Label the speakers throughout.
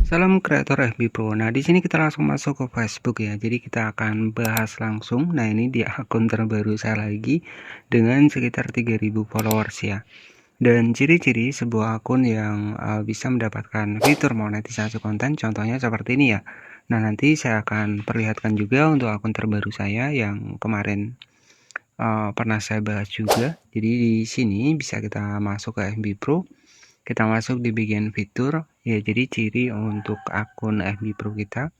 Speaker 1: Salam kreator FB Pro. Nah, di sini kita langsung masuk ke Facebook ya. Jadi kita akan bahas langsung. Nah, ini di akun terbaru saya lagi dengan sekitar 3000 followers ya. Dan ciri-ciri sebuah akun yang bisa mendapatkan fitur monetisasi konten contohnya seperti ini ya. Nah, nanti saya akan perlihatkan juga untuk akun terbaru saya yang kemarin pernah saya bahas juga. Jadi di sini bisa kita masuk ke FB Pro. Kita masuk di bagian fitur ya. Jadi ciri untuk akun FB Pro kita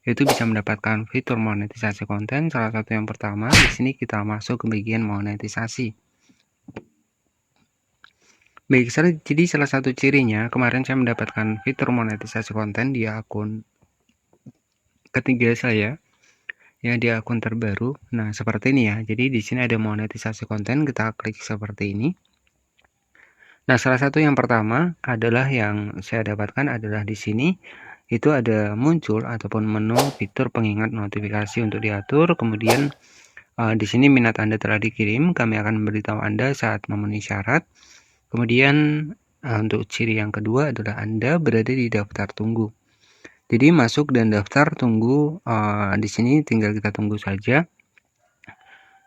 Speaker 1: itu bisa mendapatkan fitur monetisasi konten. Salah satu yang pertama di sini kita masuk ke bagian monetisasi. Baik, jadi salah satu cirinya kemarin saya mendapatkan fitur monetisasi konten di akun ketiga saya ya, di akun terbaru. Nah, seperti ini ya. Jadi di sini ada monetisasi konten, kita klik seperti ini. Nah, salah satu yang pertama adalah yang saya dapatkan adalah di sini itu ada muncul ataupun menu fitur pengingat notifikasi untuk diatur. Kemudian di sini minat Anda telah dikirim, kami akan memberitahu Anda saat memenuhi syarat. Kemudian untuk ciri yang kedua adalah Anda berada di daftar tunggu. Jadi masuk dan daftar tunggu di sini tinggal kita tunggu saja.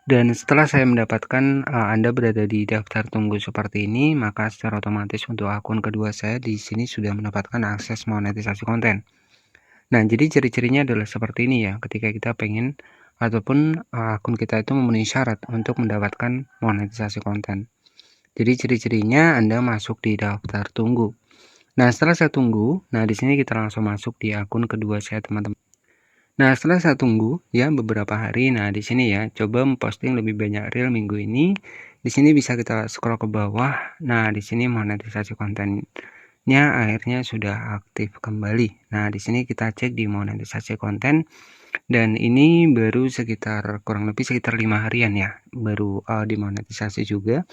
Speaker 1: Dan setelah saya mendapatkan Anda berada di daftar tunggu seperti ini, maka secara otomatis untuk akun kedua saya di sini sudah mendapatkan akses monetisasi konten. Nah, jadi ciri-cirinya adalah seperti ini ya. Ketika kita pengen ataupun akun kita itu memenuhi syarat untuk mendapatkan monetisasi konten. Jadi ciri-cirinya Anda masuk di daftar tunggu. Nah, setelah saya tunggu, nah di sini kita langsung masuk di akun kedua saya, teman-teman. Nah, setelah saya tunggu ya beberapa hari, nah di sini ya coba memposting lebih banyak reel minggu ini. Di sini bisa kita scroll ke bawah. Nah, di sini monetisasi kontennya akhirnya sudah aktif kembali. Nah, di sini kita cek di monetisasi konten dan ini baru kurang lebih sekitar 5 harian ya, baru dimonetisasi juga.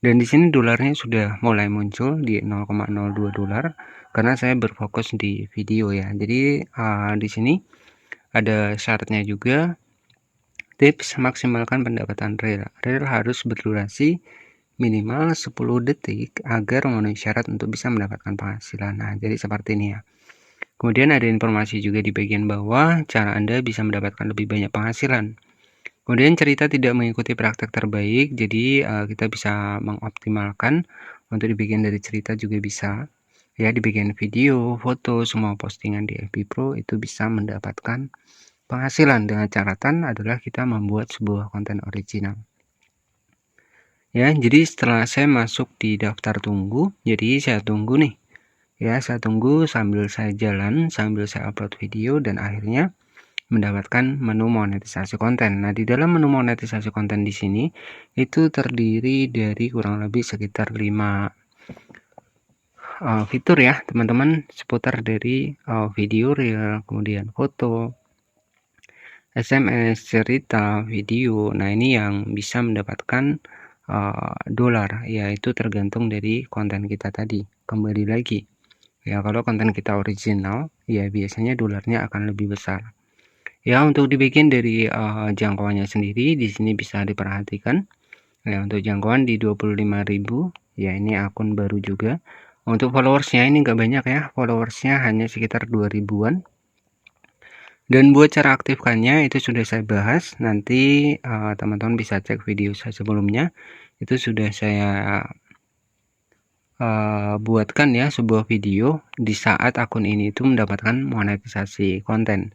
Speaker 1: Dan di sini dolarnya sudah mulai muncul di 0,02 dolar karena saya berfokus di video ya. Jadi di sini ada syaratnya juga. Tips maksimalkan pendapatan reel. Reel harus berdurasi minimal 10 detik agar memenuhi syarat untuk bisa mendapatkan penghasilan. Nah, jadi seperti ini ya. Kemudian ada informasi juga di bagian bawah cara Anda bisa mendapatkan lebih banyak penghasilan. Kemudian cerita tidak mengikuti praktek terbaik, jadi kita bisa mengoptimalkan untuk di bagian dari cerita juga bisa. Ya, di bagian video, foto, semua postingan di FB Pro itu bisa mendapatkan penghasilan dengan catatan adalah kita membuat sebuah konten original. Ya, jadi setelah saya masuk di daftar tunggu, jadi saya tunggu nih. Ya, saya tunggu sambil saya jalan, sambil saya upload video dan akhirnya mendapatkan menu monetisasi konten. Nah, di dalam menu monetisasi konten di sini itu terdiri dari kurang lebih sekitar 5 fitur ya, teman-teman, seputar dari video reel, kemudian foto, SMS, cerita, video. Nah, ini yang bisa mendapatkan dolar, yaitu tergantung dari konten kita tadi. Kembali lagi, ya kalau konten kita original, ya biasanya dolarnya akan lebih besar. Ya, untuk dibikin dari jangkauannya sendiri di sini bisa diperhatikan. Ya, untuk jangkauan di 25.000, ya ini akun baru juga. Untuk followersnya ini nggak banyak ya, followersnya hanya sekitar 2000-an. Dan buat cara aktifkannya itu sudah saya bahas. Nanti teman-teman bisa cek video saya sebelumnya. Itu sudah saya buatkan ya sebuah video di saat akun ini itu mendapatkan monetisasi konten.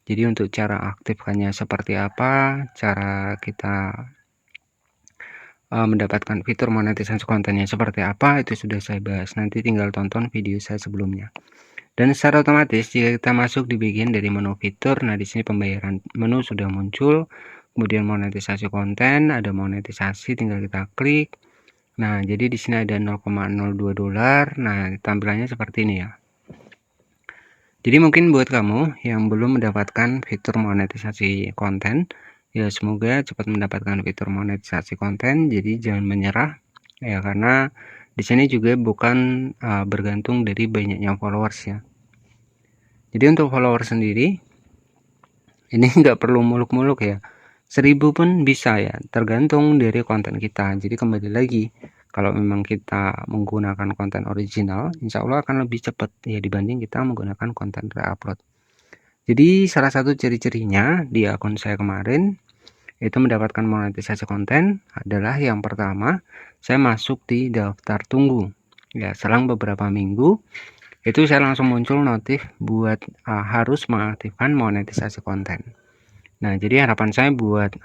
Speaker 1: Jadi untuk cara aktifkannya seperti apa, cara kita mendapatkan fitur monetisasi kontennya seperti apa, itu sudah saya bahas. Nanti tinggal tonton video saya sebelumnya. Dan secara otomatis jika kita masuk di bagian dari menu fitur, nah di sini pembayaran menu sudah muncul, kemudian monetisasi konten, ada monetisasi, tinggal kita klik. Nah, jadi di sini ada 0,02 dolar. Nah, tampilannya seperti ini ya. Jadi mungkin buat kamu yang belum mendapatkan fitur monetisasi konten, ya semoga cepat mendapatkan fitur monetisasi konten. Jadi jangan menyerah ya, karena di sini juga bukan bergantung dari banyaknya followers ya. Jadi untuk followers sendiri ini nggak perlu muluk-muluk ya. 1000 pun bisa ya, tergantung dari konten kita. Jadi kembali lagi, Kalau memang kita menggunakan konten original, insya Allah akan lebih cepat ya dibanding kita menggunakan konten reupload. Jadi salah satu ciri-cirinya di akun saya kemarin itu mendapatkan monetisasi konten adalah yang pertama, saya masuk di daftar tunggu. Ya, selang beberapa minggu itu saya langsung muncul notif buat harus mengaktifkan monetisasi konten. Nah, jadi harapan saya buat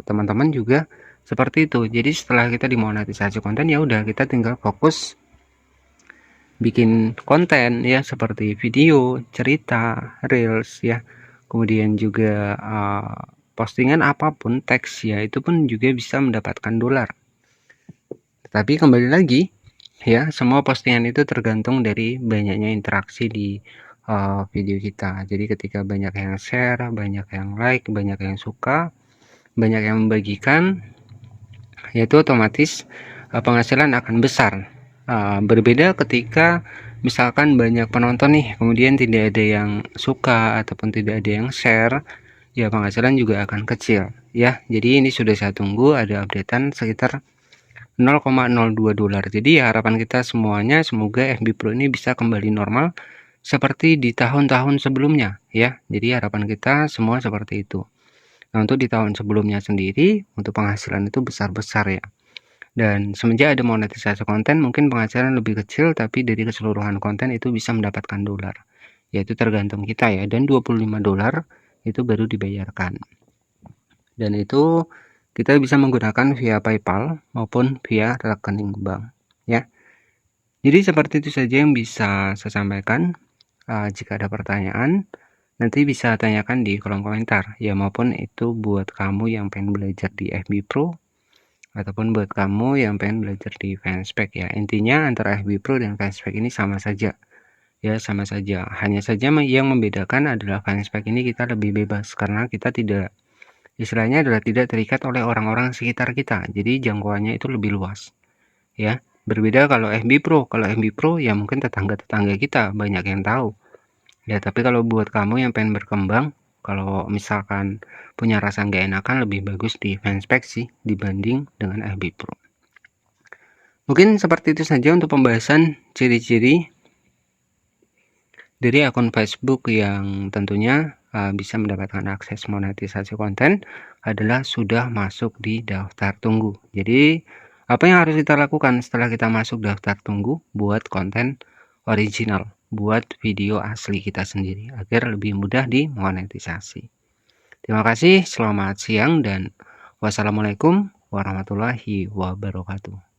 Speaker 1: teman-teman juga seperti itu. Jadi setelah kita dimonetisasi konten, ya udah kita tinggal fokus bikin konten ya, seperti video, cerita, reels ya. Kemudian juga postingan apapun, teks ya, itu pun juga bisa mendapatkan dolar. Tapi kembali lagi ya, semua postingan itu tergantung dari banyaknya interaksi di video kita. Jadi ketika banyak yang share, banyak yang like, banyak yang suka, banyak yang membagikan, yaitu otomatis penghasilan akan besar. Berbeda ketika misalkan banyak penonton nih, kemudian tidak ada yang suka ataupun tidak ada yang share, ya penghasilan juga akan kecil ya. Jadi ini sudah saya tunggu ada updatean sekitar 0,02 dolar. Jadi ya harapan kita semuanya semoga FB Pro ini bisa kembali normal seperti di tahun-tahun sebelumnya ya. Jadi harapan kita semua seperti itu. Nah, untuk di tahun sebelumnya sendiri untuk penghasilan itu besar-besar ya. Dan semenjak ada monetisasi konten mungkin penghasilan lebih kecil, tapi dari keseluruhan konten itu bisa mendapatkan dolar. Yaitu tergantung kita ya, dan 25 dolar itu baru dibayarkan. Dan itu kita bisa menggunakan via PayPal maupun via rekening bank ya. Jadi seperti itu saja yang bisa saya sampaikan. Jika ada pertanyaan nanti bisa tanyakan di kolom komentar ya, maupun itu buat kamu yang pengen belajar di FB Pro ataupun buat kamu yang pengen belajar di Fanspage ya. Intinya antara FB Pro dan Fanspage ini sama saja ya, sama saja. Hanya saja yang membedakan adalah Fanspage ini kita lebih bebas karena kita tidak, istilahnya adalah tidak terikat oleh orang-orang sekitar kita. Jadi jangkauannya itu lebih luas ya. Berbeda kalau FB Pro. Kalau FB Pro ya mungkin tetangga-tetangga kita banyak yang tahu ya. Tapi kalau buat kamu yang pengen berkembang, kalau misalkan punya rasa nggak enakan, lebih bagus di Fanspage sih dibanding dengan FB Pro. Mungkin seperti itu saja untuk pembahasan ciri-ciri dari akun Facebook yang tentunya bisa mendapatkan akses monetisasi konten adalah sudah masuk di daftar tunggu. Jadi apa yang harus kita lakukan setelah kita masuk daftar tunggu buat konten original, buat video asli kita sendiri agar lebih mudah dimonetisasi. Terima kasih, selamat siang dan wassalamualaikum warahmatullahi wabarakatuh.